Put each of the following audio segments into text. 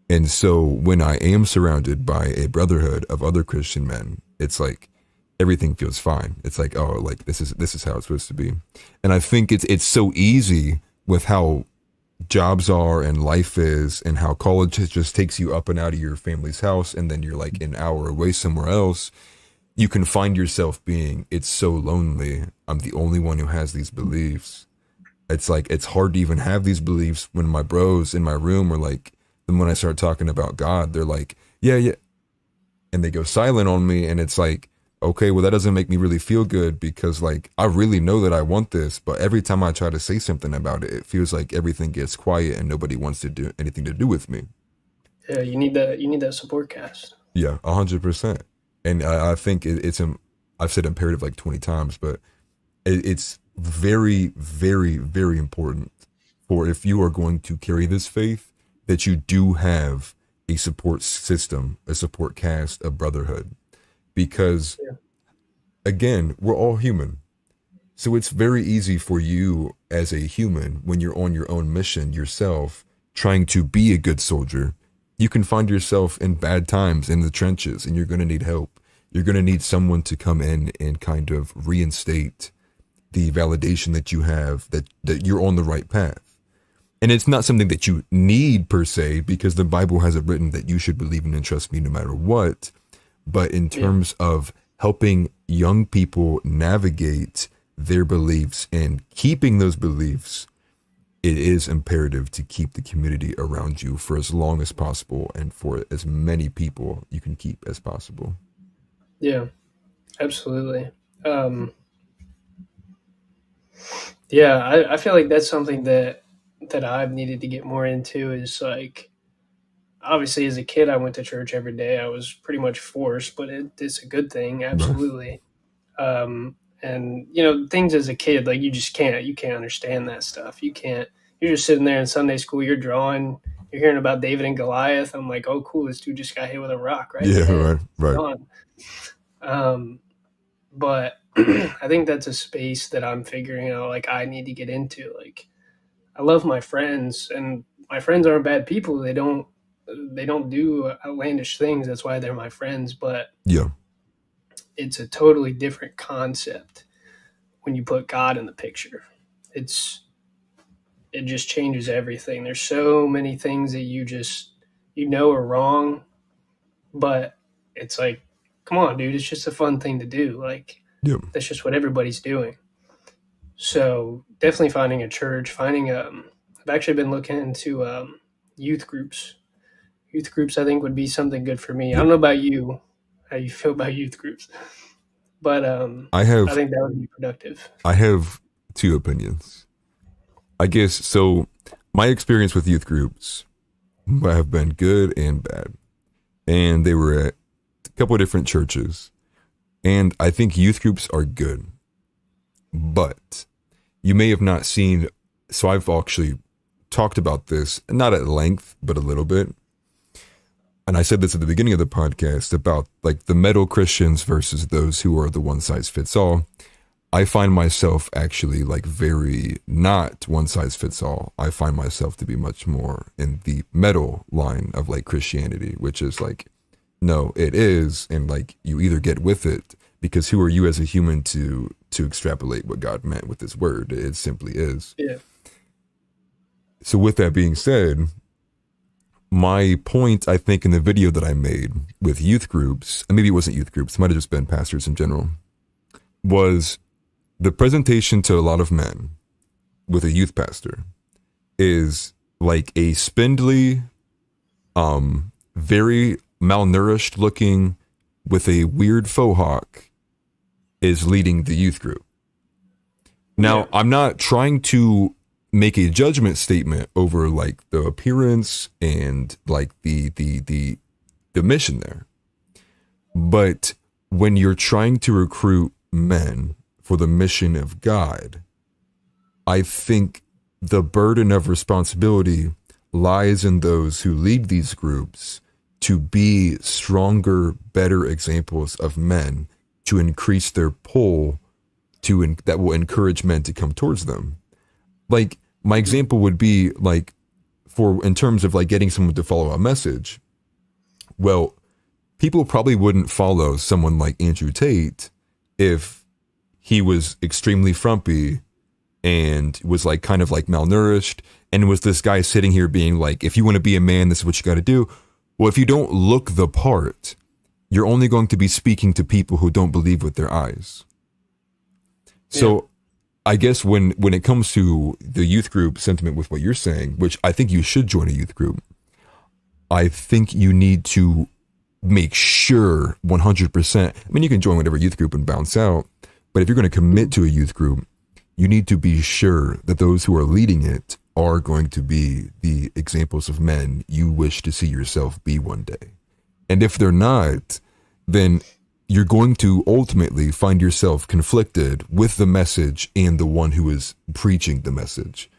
And so when I am surrounded by a brotherhood of other Christian men, it's like everything feels fine. It's like, oh, like this is how it's supposed to be. And I think it's so easy with how jobs are and life is and how college just takes you up and out of your family's house and then you're like an hour away somewhere else. You can find yourself being, it's so lonely. I'm the only one who has these beliefs. It's like, it's hard to even have these beliefs when my bros in my room are like, then when I start talking about God, they're like, yeah, yeah. And they go silent on me. And it's like, okay, well, that doesn't make me really feel good because like, I really know that I want this, but every time I try to say something about it, it feels like everything gets quiet and nobody wants to do anything to do with me. Yeah, you need that support cast. Yeah, 100%. And I think I've said imperative like 20 times, but it's very, very, very important for if you are going to carry this faith that you do have a support system, a support cast, a brotherhood. Because Yeah. again, we're all human. So it's very easy for you as a human when you're on your own mission yourself, trying to be a good soldier. You can find yourself in bad times in the trenches and you're going to need help. You're going to need someone to come in and kind of reinstate the validation that you have that you're on the right path. And it's not something that you need per se, because the Bible has it written that you should believe in and trust me no matter what. But in terms of helping young people navigate their beliefs and keeping those beliefs, it is imperative to keep the community around you for as long as possible and for as many people you can keep as possible. Yeah, absolutely. Um, yeah, I feel like that's something that I've needed to get more into is like obviously as a kid I went to church every day. I was pretty much forced, but it's a good thing, Right. absolutely. And things as a kid like you can't understand that stuff. You can't. You're just sitting there in Sunday school. You're drawing. You're hearing about David and Goliath. I'm like, oh, cool. This dude just got hit with a rock right in the Yeah, head. right, right. Gone. Um, but I think that's a space that I'm figuring out. Like I need to get into. Like I love my friends, and my friends aren't bad people. They don't do outlandish things. That's why they're my friends. But Yeah, it's a totally different concept when you put God in the picture. It's it just changes everything. There's so many things that you know are wrong, but it's like, come on, dude, it's just a fun thing to do. Like yeah. that's just what everybody's doing. So definitely finding a church, finding I've actually been looking into youth groups. Youth groups I think would be something good for me. I Yep. don't know about you, how you feel about youth groups, but I I have think that would be productive. I have two opinions. I guess so. My experience with youth groups have been good and bad, and they were at a couple of different churches. And I think youth groups are good, but you may have not seen. So I've actually talked about this, not at length, but a little bit. And I said this at the beginning of the podcast about like the metal Christians versus those who are the one size fits all. I find myself actually like very not one size fits all. I find myself to be much more in the metal line of like Christianity, which is like, no, it is. And like, you either get with it because who are you as a human to extrapolate what God meant with his word? It simply is. Yeah. So with that being said, my point, I think, in the video that I made with youth groups, and maybe it wasn't youth groups, it might have just been pastors in general, was the presentation to a lot of men with a youth pastor is like a spindly, very malnourished looking with a weird faux hawk is leading the youth group. Now, Yeah. I'm not trying to make a judgment statement over like the appearance and like the mission there. But when you're trying to recruit men for the mission of God, I think the burden of responsibility lies in those who lead these groups to be stronger, better examples of men to increase their pull that will encourage men to come towards them. Like, My example would be like, for in terms of like getting someone to follow a message. Well, people probably wouldn't follow someone like Andrew Tate if he was extremely frumpy and was like kind of like malnourished, and was this guy sitting here being like, if you want to be a man, this is what you got to do. Well, if you don't look the part, you're only going to be speaking to people who don't believe with their eyes. So I guess when it comes to the youth group sentiment with what you're saying, which I think you should join a youth group, I think you need to make sure 100%. I mean, you can join whatever youth group and bounce out, but if you're going to commit to a youth group, you need to be sure that those who are leading it are going to be the examples of men you wish to see yourself be one day. And if they're not, then you're going to ultimately find yourself conflicted with the message and the one who is preaching the message.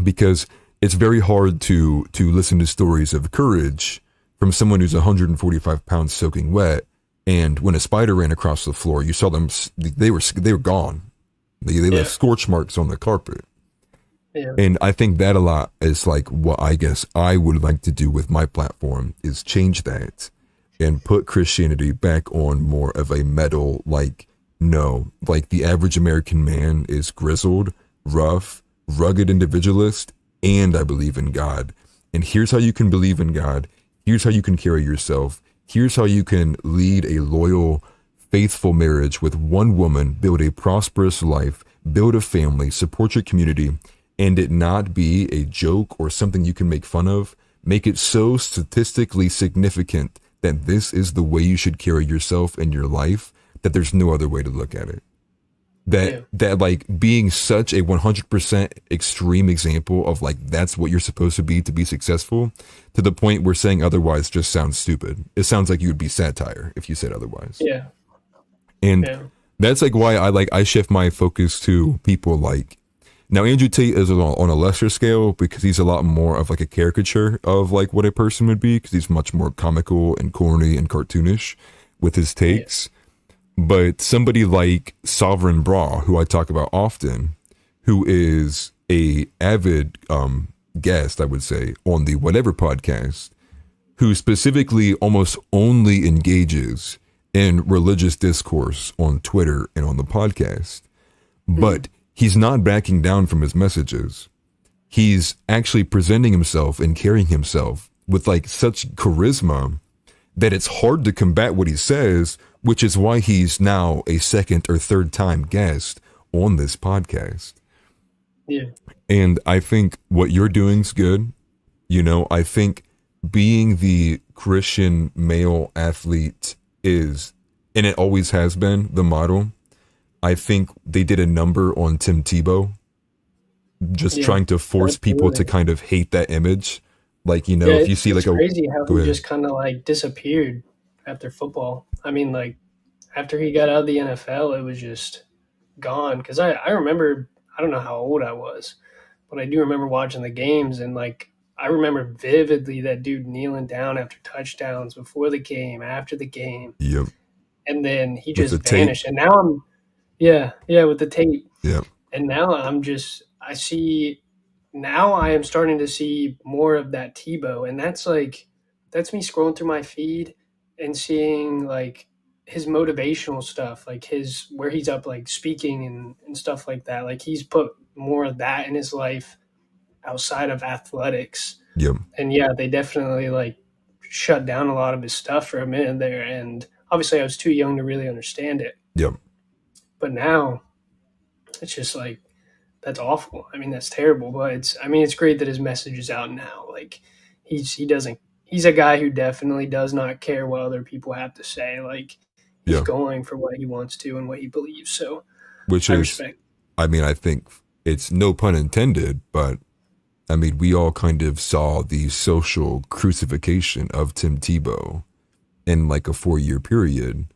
Because it's very hard to listen to stories of courage from someone who's 145 pounds soaking wet, and when a spider ran across the floor, you saw them, they were gone. They left scorch marks on the carpet. Yeah. And I think that a lot is like what I guess I would like to do with my platform, is change that and put Christianity back on more of a metal, like, no, like the average American man is grizzled, rough, rugged individualist, and I believe in God. And here's how you can believe in God. Here's how you can carry yourself. Here's how you can lead a loyal, faithful marriage with one woman, build a prosperous life, build a family, support your community, and it not be a joke or something you can make fun of. Make it so statistically significant that this is the way you should carry yourself in your life, that there's no other way to look at it. That like being such a 100% extreme example of like, that's what you're supposed to be successful, to the point where saying otherwise just sounds stupid. It sounds like you would be satire if you said otherwise. Yeah. And that's like why I shift my focus to people like, now Andrew Tate is on a lesser scale because he's a lot more of like a caricature of like what a person would be, because he's much more comical and corny and cartoonish with his takes. But somebody like Sovereign Bra, who I talk about often, who is a avid guest, I would say, on the Whatever podcast, who specifically almost only engages in religious discourse on Twitter and on the podcast. But he's not backing down from his messages. He's actually presenting himself and carrying himself with like such charisma that it's hard to combat what he says, which is why he's now a second or third time guest on this podcast. Yeah. And I think what you're doing's good. You know, I think being the Christian male athlete is, and it always has been, the model. I think they did a number on Tim Tebow, just trying to force people to kind of hate that image. Like, you know, if you see like crazy how he just kind of like disappeared after football. I mean, like after he got out of the NFL, it was just gone. Because I remember, I don't know how old I was, but I do remember watching the games, and like I remember vividly that dude kneeling down after touchdowns, before the game, after the game. Yep. And then he just vanished. And now I'm with the tape. Yeah. And now now I am starting to see more of that Tebow, and that's me scrolling through my feed and seeing like his motivational stuff, like where he's up like speaking and stuff like that. Like he's put more of that in his life outside of athletics. Yep. And they definitely like shut down a lot of his stuff for a minute there, and obviously I was too young to really understand it. Yep. But now it's just like, that's awful. I mean, that's terrible, but it's great that his message is out now. Like he's a guy who definitely does not care what other people have to say. Like he's going for what he wants to and what he believes. So, I respect. I mean, I think it's no pun intended, but I mean, we all kind of saw the social crucifixion of Tim Tebow in like a 4-year period.